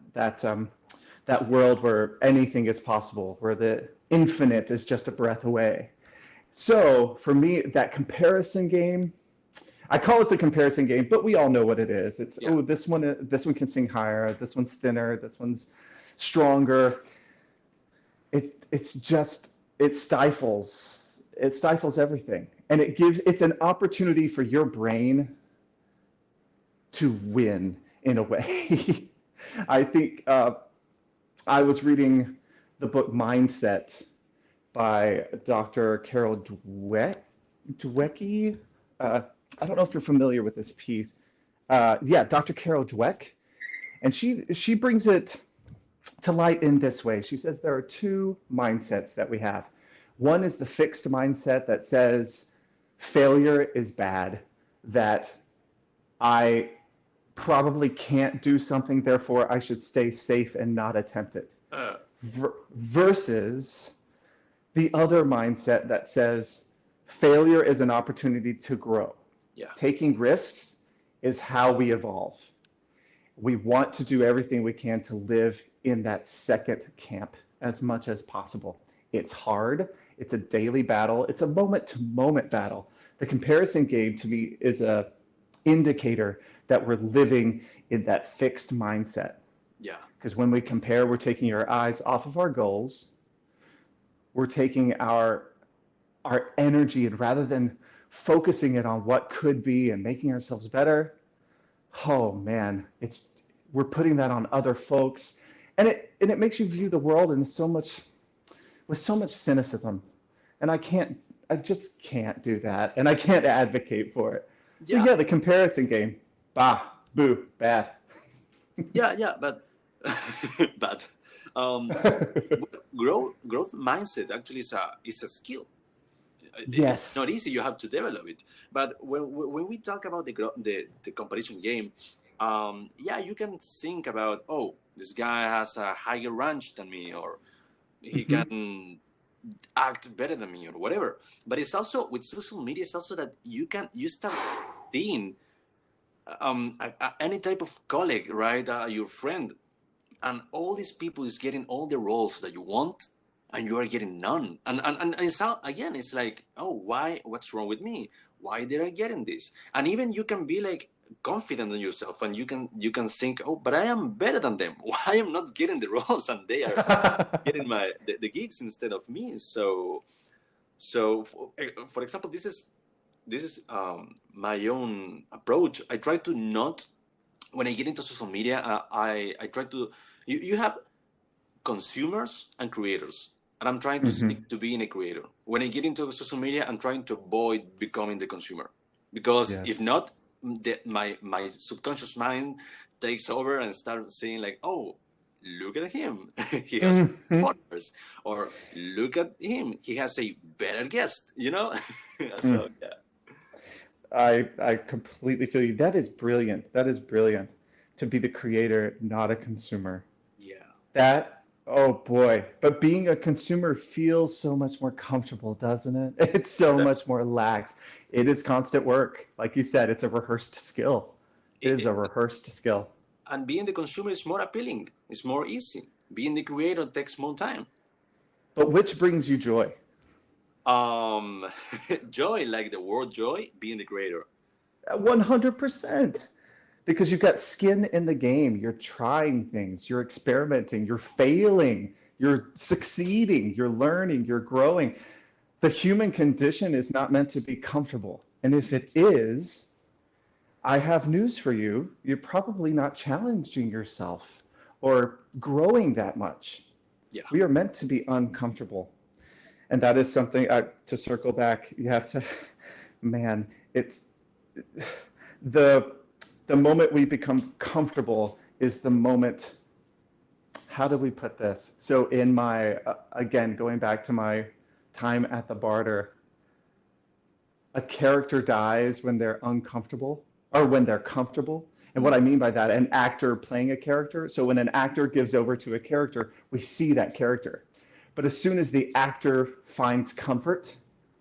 B: world where anything is possible, where the infinite is just a breath away. So for me, that comparison game, I call it the comparison game, but we all know what it is. It's, oh, this one can sing higher, this one's thinner, this one's stronger. It stifles everything. And it's an opportunity for your brain to win in a way. I think I was reading the book Mindset by Dr. Carol Dweck. I don't know if you're familiar with this piece. Dr. Carol Dweck, and she brings it to light in this way. She says there are two mindsets that we have. One is the fixed mindset that says failure is bad, that I probably can't do something, therefore I should stay safe and not attempt it. Versus the other mindset that says failure is an opportunity to grow.
C: Yeah.
B: Taking risks is how we evolve. We want to do everything we can to live in that second camp as much as possible. It's hard. It's a daily battle. It's a moment-to-moment battle. The comparison game to me is a indicator that we're living in that fixed mindset.
C: Yeah.
B: Because when we compare, we're taking our eyes off of our goals. We're taking our energy, and rather than focusing it on what could be and making ourselves better, oh man, we're putting that on other folks, and it makes you view the world with so much cynicism, and I just can't do that, and I can't advocate for it.
C: Yeah.
B: So yeah, the comparison game, boo, bad.
C: Yeah, but growth mindset actually is a skill.
B: Yes.
C: It's not easy. You have to develop it. But when we talk about the comparison game, you can think about, oh, this guy has a higher range than me, or he can act better than me, or whatever. But it's also with social media, it's also that you start seeing any type of colleague, right? Your friend, and all these people is getting all the roles that you want, and you are getting none. And it's again, it's like, oh, why? What's wrong with me? Why did I get in this? And even you can be like confident in yourself, and you can think, oh, but I am better than them. Why am not getting the roles and they are getting the gigs instead of me? So for example, this is my own approach. I try to not, when I get into social media, I try to, you have consumers and creators, and I'm trying to stick to being a creator. When I get into social media, I'm trying to avoid becoming the consumer, because if not, my subconscious mind takes over and starts saying like, oh, look at him, he has followers, or look at him, he has a better guest, So yeah.
B: I completely feel you. That is brilliant. That is brilliant, to be the creator, not a consumer.
C: Yeah.
B: Oh boy. But being a consumer feels so much more comfortable, doesn't it? It's so much more lax. It is constant work. Like you said, it's a rehearsed skill. It is a rehearsed skill.
C: And being the consumer is more appealing. It's more easy. Being the creator takes more time.
B: But which brings you joy?
C: Joy, like the word joy, being the creator.
B: 100%. Because you've got skin in the game. You're trying things. You're experimenting. You're failing. You're succeeding. You're learning. You're growing. The human condition is not meant to be comfortable. And if it is, I have news for you. You're probably not challenging yourself or growing that much.
C: Yeah.
B: We are meant to be uncomfortable. And that is something, to circle back, you have to, man, it's the moment we become comfortable is the moment, how do we put this? So in my, again, going back to my time at the barter, a character dies when they're uncomfortable, or when they're comfortable. And what I mean by that, an actor playing a character. So when an actor gives over to a character, we see that character. But as soon as the actor finds comfort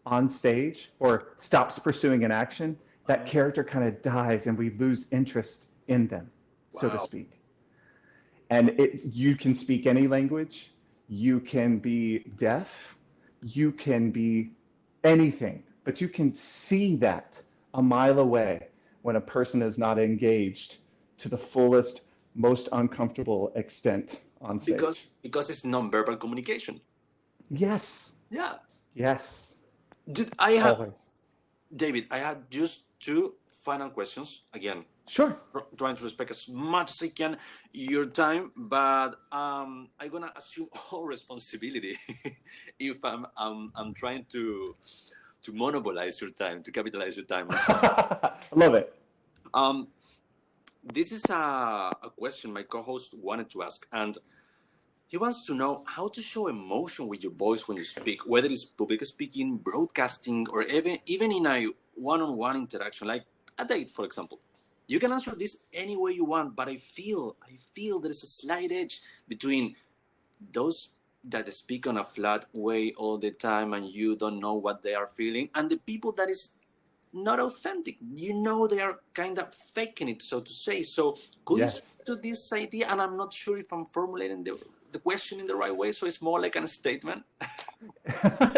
B: on stage or stops pursuing an action, that character kind of dies and we lose interest in them, so to speak. And you can speak any language, you can be deaf, you can be anything, but you can see that a mile away when a person is not engaged to the fullest, most uncomfortable extent on stage.
C: Because it's nonverbal communication.
B: Yes.
C: Yeah.
B: Yes.
C: David, I had just two final questions. Again,
B: sure.
C: Trying to respect as much as I can your time, but I'm gonna assume all responsibility if I'm trying to monopolize your time, to capitalize your time.
B: I love it.
C: this is a question my co-host wanted to ask, and he wants to know how to show emotion with your voice when you speak, whether it's public speaking, broadcasting, or even in a one-on-one interaction, like a date, for example. You can answer this any way you want, but I feel there's a slight edge between those that speak on a flat way all the time and you don't know what they are feeling, and the people that is not authentic. You know, they are kind of faking it, so to say. So could you speak to this idea? And I'm not sure if I'm formulating the question in the right way, so it's more like a statement.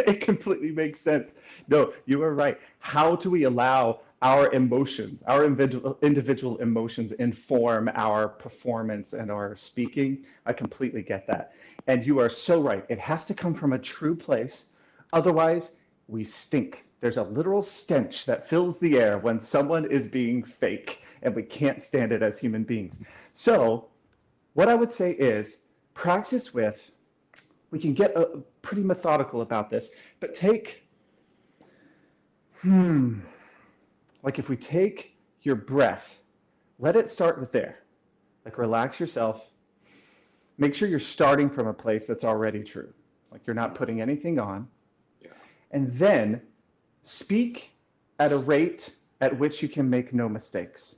B: It completely makes sense. No, you are right. How do we allow our emotions, our individual emotions, inform our performance and our speaking? I completely get that. And you are so right. It has to come from a true place. Otherwise, we stink. There's a literal stench that fills the air when someone is being fake, and we can't stand it as human beings. So what I would say is practice with, we can get pretty methodical about this, but take, like if we take your breath, let it start with there. Like relax yourself. Make sure you're starting from a place that's already true. Like you're not putting anything on.
C: Yeah.
B: And then speak at a rate at which you can make no mistakes.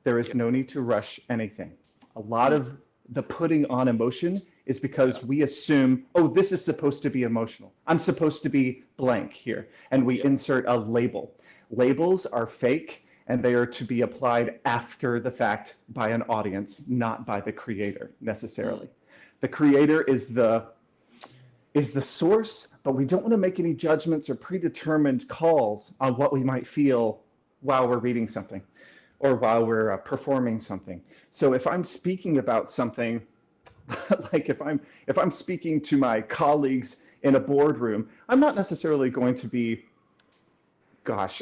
B: There is no need to rush anything. A lot of the putting on emotion is because we assume, oh, this is supposed to be emotional. I'm supposed to be blank here. And we insert a label. Labels are fake, and they are to be applied after the fact by an audience, not by the creator necessarily. The creator is the source, but we don't want to make any judgments or predetermined calls on what we might feel while we're reading something or while we're performing something. So if I'm speaking about something, like if I'm speaking to my colleagues in a boardroom, I'm not necessarily going to be,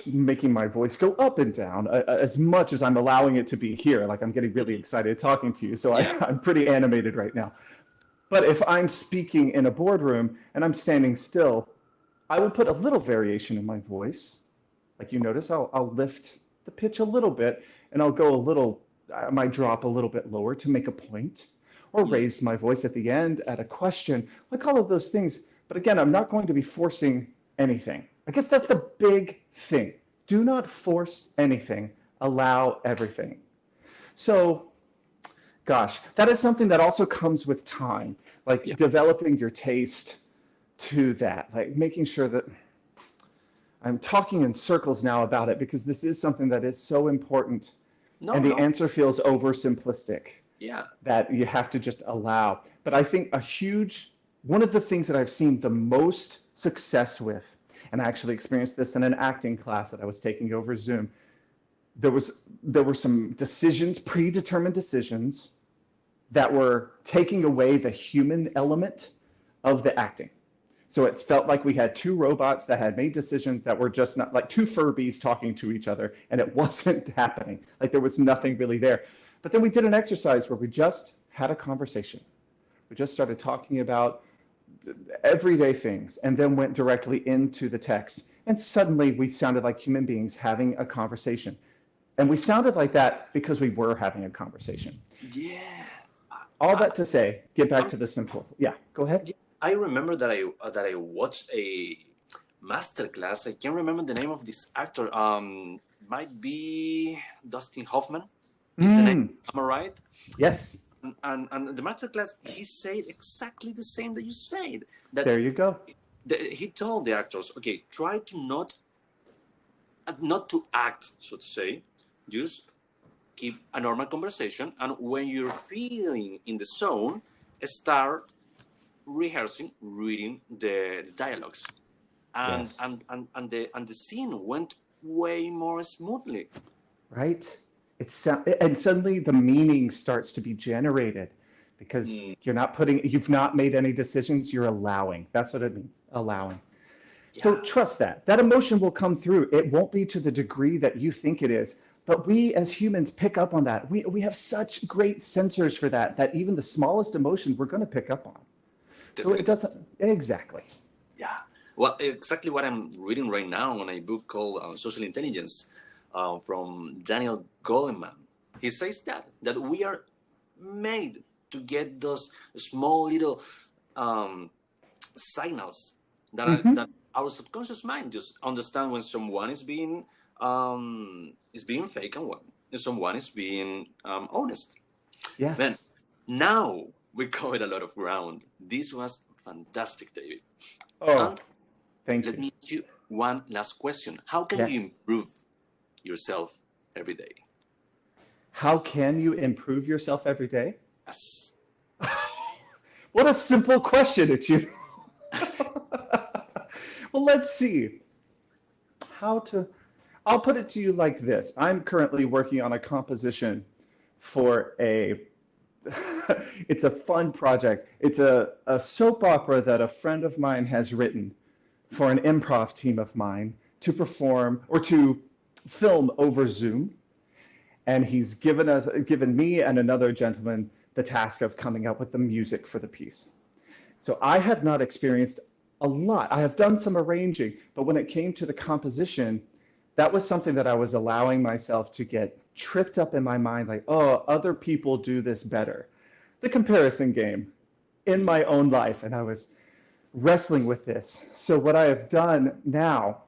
B: making my voice go up and down as much as I'm allowing it to be here. Like I'm getting really excited talking to you, so I'm pretty animated right now. But if I'm speaking in a boardroom and I'm standing still, I will put a little variation in my voice. Like you notice, I'll lift the pitch a little bit, and I'll go I might drop a little bit lower to make a point, or raise my voice at the end at a question, like all of those things. But again, I'm not going to be forcing anything. I guess that's the big thing. Do not force anything, allow everything. So, that is something that also comes with time, like developing your taste to that, like making sure that I'm talking in circles now about it because this is something that is so important. The answer feels oversimplistic.
C: Yeah.
B: That you have to just allow. But I think one of the things that I've seen the most success with, and I actually experienced this in an acting class that I was taking over Zoom, there were some decisions, predetermined decisions, that were taking away the human element of the acting. So it felt like we had two robots that had made decisions that were just not like two Furbies talking to each other, and it wasn't happening. Like there was nothing really there. But then we did an exercise where we just had a conversation. We just started talking about everyday things and then went directly into the text. And suddenly we sounded like human beings having a conversation. And we sounded like that because we were having a conversation.
C: Yeah.
B: All that to say, get back to the simple. Yeah, go ahead.
C: I remember that I watched a masterclass. I can't remember the name of this actor. Might be Dustin Hoffman. Is the name? Am I right?
B: Yes.
C: And the masterclass, he said exactly the same that you said. That
B: there you go.
C: He told the actors, okay, try to not to act, so to say. Just keep a normal conversation, and when you're feeling in the zone, start rehearsing, reading the dialogues, and the scene went way more smoothly.
B: Right. And suddenly the meaning starts to be generated because you've not made any decisions. You're allowing. That's what it means. Allowing. Yeah. So trust that emotion will come through. It won't be to the degree that you think it is. But we as humans pick up on that. We have such great sensors for that even the smallest emotion we're going to pick up on. Definitely. So it doesn't, exactly.
C: Yeah. Well, exactly what I'm reading right now on a book called Social Intelligence from Daniel Goleman. he says that we are made to get those small little signals that that our subconscious mind just understand when someone is being fake and when someone is being honest.
B: Yes.
C: Then now we covered a lot of ground. This was fantastic, David.
B: Oh,
C: And
B: thank
C: let
B: you.
C: me ask you one last question. How can
B: Yes.
C: you improve yourself every day?
B: How can you improve yourself every day?
C: Yes.
B: What a simple question, Ichiro. Well, let's see. I'll put it to you like this. I'm currently working on a composition for it's a fun project. It's a soap opera that a friend of mine has written for an improv team of mine to perform or to film over Zoom. And he's given me and another gentleman the task of coming up with the music for the piece. So I have not experienced a lot. I have done some arranging, but when it came to the composition, that was something that I was allowing myself to get tripped up in my mind, like, oh, other people do this better. The comparison game in my own life, and I was wrestling with this. So what I have done now,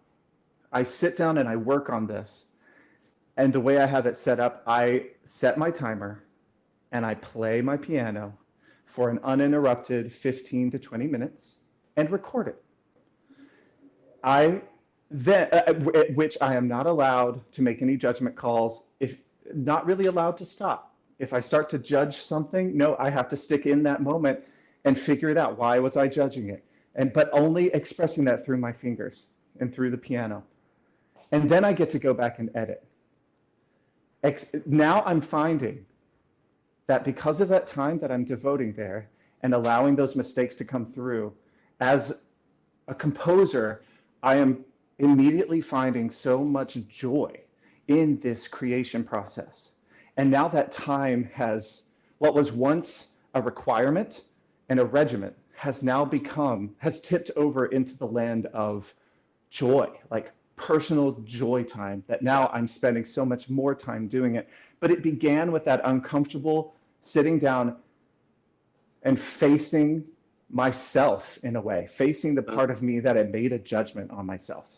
B: I sit down and I work on this. And the way I have it set up, I set my timer and I play my piano for an uninterrupted 15 to 20 minutes and record it. At which I am not allowed to make any judgment calls, if not really allowed to stop. If I start to judge something, no, I have to stick in that moment and figure it out. Why was I judging it? But only expressing that through my fingers and through the piano. And then I get to go back and edit. Now I'm finding that because of that time that I'm devoting there and allowing those mistakes to come through, as a composer, I am immediately finding so much joy in this creation process. And now that time has, what was once a requirement and a regiment, has tipped over into the land of joy, like personal joy time, that now I'm spending so much more time doing it. But it began with that uncomfortable sitting down and facing myself in a way, facing the part of me that had made a judgment on myself.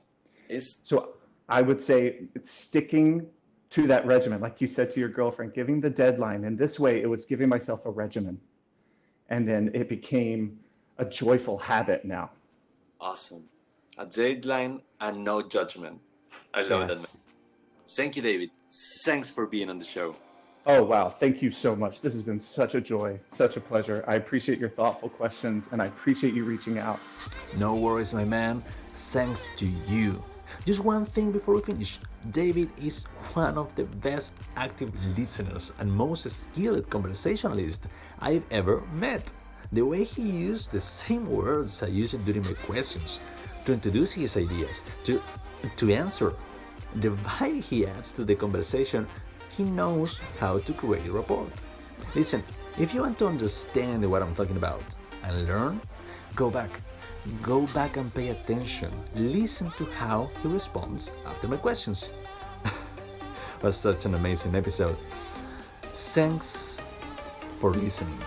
B: So I would say it's sticking to that regimen, like you said to your girlfriend, giving the deadline. In this way, it was giving myself a regimen. And then it became a joyful habit now.
C: Awesome. A deadline and no judgment. I love that, man. Thank you, David. Thanks for being on the show.
B: Oh, wow. Thank you so much. This has been such a joy, such a pleasure. I appreciate your thoughtful questions, and I appreciate you reaching out.
A: No worries, my man. Thanks to you. Just one thing before we finish. David is one of the best active listeners and most skilled conversationalists I've ever met. The way he used the same words I used during my questions to introduce his ideas, to answer, the vibe he adds to the conversation, he knows how to create a rapport. Listen, if you want to understand what I'm talking about and learn, go back and pay attention. Listen to how he responds after my questions. Was such an amazing episode. Thanks for listening.